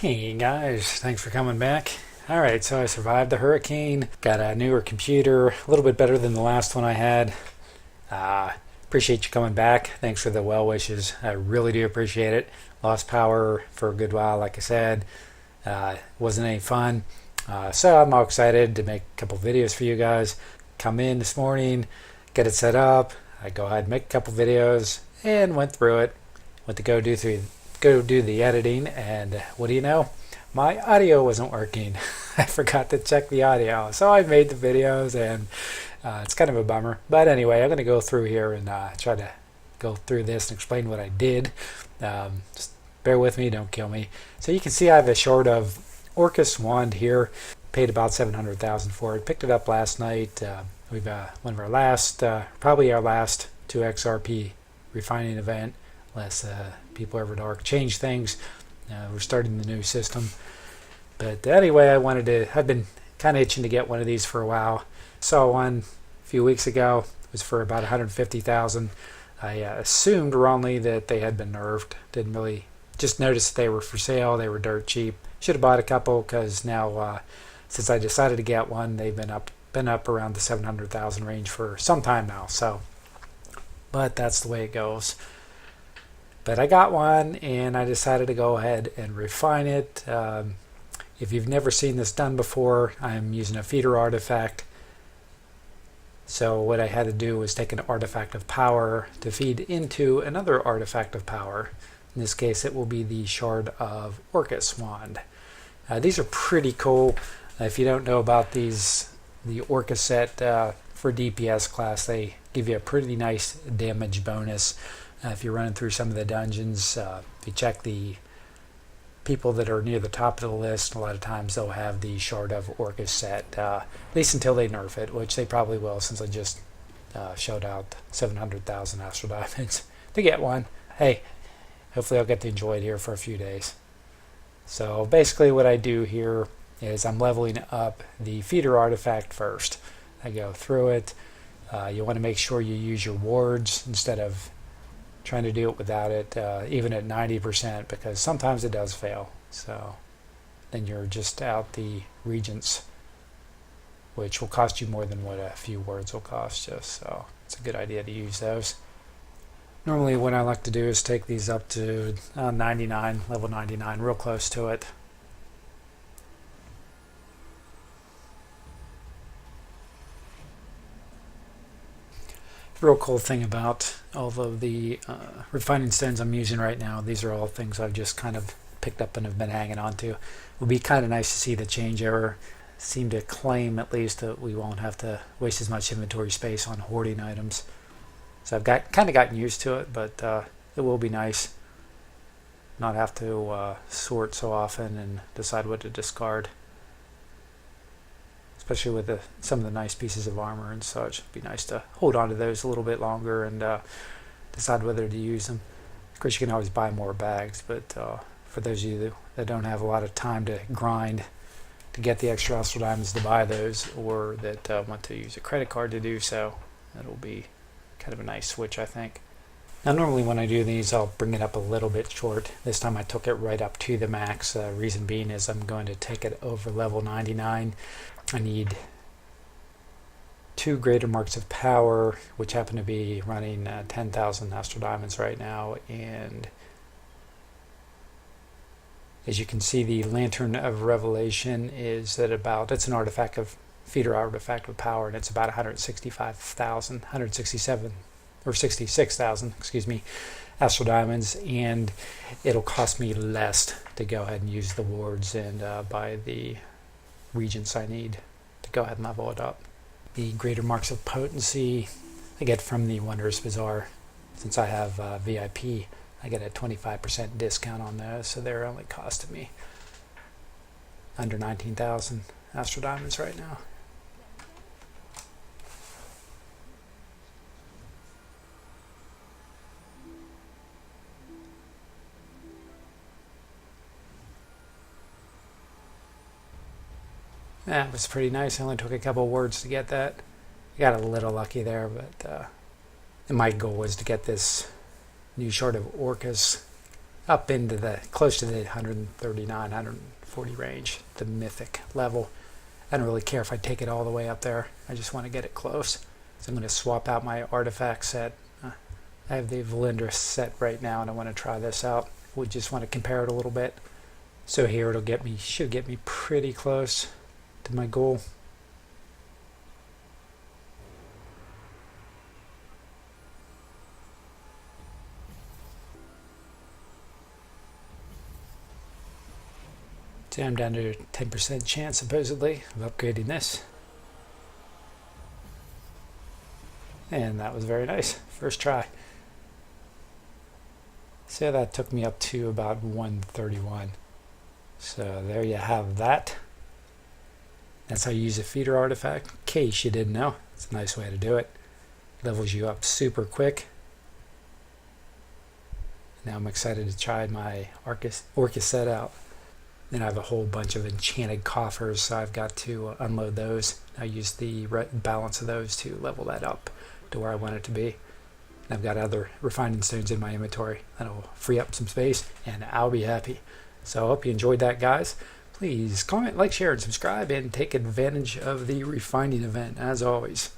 Hey guys, thanks for coming back. Alright, so I survived the hurricane, got a newer computer, a little bit better than the last one I had. Appreciate you coming back. Thanks for the well wishes. I really do appreciate it. Lost power for a good while, like I said. Wasn't any fun. So I'm all excited to make a couple videos for you guys. Come in this morning, get it set up. I go ahead and make a couple videos and went through it. Went to go do the editing, and what do you know? My audio wasn't working. I forgot to check the audio, so I made the videos, and it's kind of a bummer. But anyway, I'm going to go through here and try to go through this and explain what I did. Just bear with me, don't kill me. So you can see I have a short of Orcus wand here. Paid about $700,000 for it. Picked it up last night. We've one of our last, probably our last 2XRP refining event. Unless people ever dark change things. We're starting the new system. But anyway, I've been kind of itching to get one of these for a while. Saw one a few weeks ago. It was for about $150,000. I assumed wrongly that they had been nerfed. Didn't really, just noticed they were for sale. They were dirt cheap. Should have bought a couple, because now since I decided to get one, they've been up around the 700,000 range for some time now. So, but that's the way it goes. But I got one, and I decided to go ahead and refine it. If you've never seen this done before, I'm using a feeder artifact. So what I had to do was take an artifact of power to feed into another artifact of power. In this case, it will be the Shard of Orcus wand. These are pretty cool. If you don't know about these, the Orcus set for DPS class, they give you a pretty nice damage bonus. If you're running through some of the dungeons, if you check the people that are near the top of the list, a lot of times they'll have the Shard of Orcus set, at least until they nerf it, which they probably will, since I just showed out 700,000 Astral Diamonds to get one. Hey, hopefully I'll get to enjoy it here for a few days. So basically what I do here is I'm leveling up the feeder artifact first. I go through it. You want to make sure you use your wards instead of trying to do it without it, even at 90%, because sometimes it does fail. So then you're just out the regents, which will cost you more than what a few words will cost you. So it's a good idea to use those. Normally what I like to do is take these up to 99, level 99, real close to it. Real cool thing about all of the refining stones I'm using right now, these are all things I've just kind of picked up and have been hanging on to. It would be kind of nice to see the changeover. Seem to claim at least that we won't have to waste as much inventory space on hoarding items. So I've kind of gotten used to it, but it will be nice not have to sort so often and decide what to discard. Especially with some of the nice pieces of armor and such. It'd be nice to hold on to those a little bit longer and decide whether to use them. Of course, you can always buy more bags, but for those of you that don't have a lot of time to grind to get the extra Astral Diamonds to buy those, or that want to use a credit card to do so, that'll be kind of a nice switch, I think. Now, normally when I do these, I'll bring it up a little bit short. This time I took it right up to the max. Reason being is I'm going to take it over level 99. I need 2 greater marks of power, which happen to be running 10,000 Astral Diamonds right now. And as you can see, the Lantern of Revelation is at about, it's an artifact of, feeder artifact of power, and it's about 165,000, 167, or 66,000, excuse me, Astral Diamonds, and it'll cost me less to go ahead and use the wards and buy the regents I need to go ahead and level it up. The greater marks of potency I get from the Wondrous Bazaar. Since I have VIP, I get a 25% discount on those, so they're only costing me under 19,000 Astral Diamonds right now. That was pretty nice. I only took a couple words to get that. I got a little lucky there, but and my goal was to get this new Shard of Orcus up into the close to the 139, 140 range, the mythic level. I don't really care if I take it all the way up there. I just want to get it close. So I'm going to swap out my artifact set. I have the Valindra set right now, and I want to try this out. We just want to compare it a little bit. So here it'll get me, should get me pretty close to my goal. So I'm down to a 10% chance supposedly of upgrading this. And that was very nice. First try. So that took me up to about 131. So there you have that. That's how you use a feeder artifact. In case you didn't know, it's a nice way to do it. Levels you up super quick. Now I'm excited to try my Orcus set out. Then I have a whole bunch of enchanted coffers, so I've got to unload those. I use the balance of those to level that up to where I want it to be. And I've got other refining stones in my inventory that'll free up some space, and I'll be happy. So I hope you enjoyed that, guys. Please comment, like, share, and subscribe, and take advantage of the refining event, as always.